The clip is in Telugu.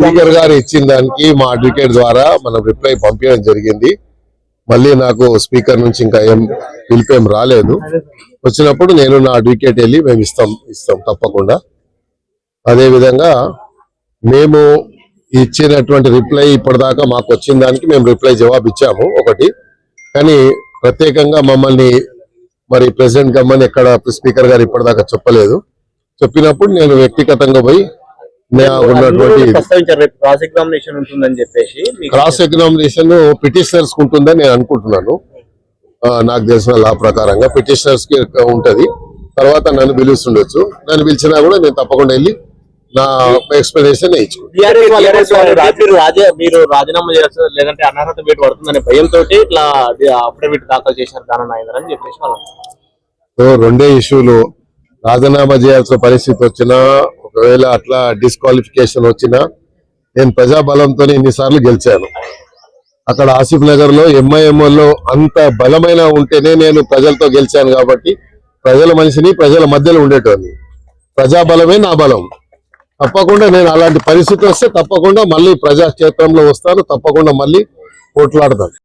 స్పీకర్ గారు ఇచ్చిన దానికి మా అడ్వకేట్ ద్వారా మనం రిప్లై పంపించడం జరిగింది. మళ్ళీ నాకు స్పీకర్ నుంచి ఇంకా పిలిపేం రాలేదు. వచ్చినప్పుడు నేను నా అడ్వకేట్ వెళ్ళి మేము ఇస్తాం తప్పకుండా. అదే విధంగా మేము ఇచ్చినటువంటి రిప్లై ఇప్పటిదాకా మాకు వచ్చిన దానికి మేము రిప్లై జవాబు ఇచ్చాము ఒకటి. కానీ ప్రత్యేకంగా మమ్మల్ని మరి ప్రెసిడెంట్ గమ్మని ఎక్కడ స్పీకర్ గారు ఇప్పటిదాకా చెప్పలేదు. చెప్పినప్పుడు నేను వ్యక్తిగతంగా పోయి క్రాస్ ఎగ్జామినేషన్ పిటిషనర్స్ ఉంటుందని నేను అనుకుంటున్నాను. నాకు తెలిసిన లా ప్రకారంగా పిటిషనర్స్ కి ఉంటది. తర్వాత నన్ను పిలుస్తుండొచ్చు. నన్ను పిలిచినా కూడా నేను తప్పకుండా వెళ్ళి నా ఎక్స్ప్లెనేషన్ మీరు రాజీనామా చేస్తారు లేదంటే అనర్హత వేటు పడుతుందనే భయంతో ఇట్లా అఫిడవిట్ దాఖలు చేశారు అని చెప్పేసి రెండే ఇష్యూలు. రాజీనామా చేయాల్సిన పరిస్థితి వచ్చినా, ఒకవేళ అట్లా డిస్క్వాలిఫికేషన్ వచ్చినా, నేను ప్రజాబలంతో ఇన్నిసార్లు గెలిచాను. అక్కడ ఆసిఫ్ నగర్ లో ఎంఐఎంఓలో అంత బలమైన ఉంటేనే నేను ప్రజలతో గెలిచాను. కాబట్టి ప్రజల మనిషిని, ప్రజల మధ్యలో ఉండేటోని. ప్రజాబలమే నా బలం. తప్పకుండా నేను అలాంటి పరిస్థితి వస్తే తప్పకుండా మళ్ళీ ప్రజాక్షేత్రంలో వస్తాను. తప్పకుండా మళ్ళీ పోట్లాడతాను.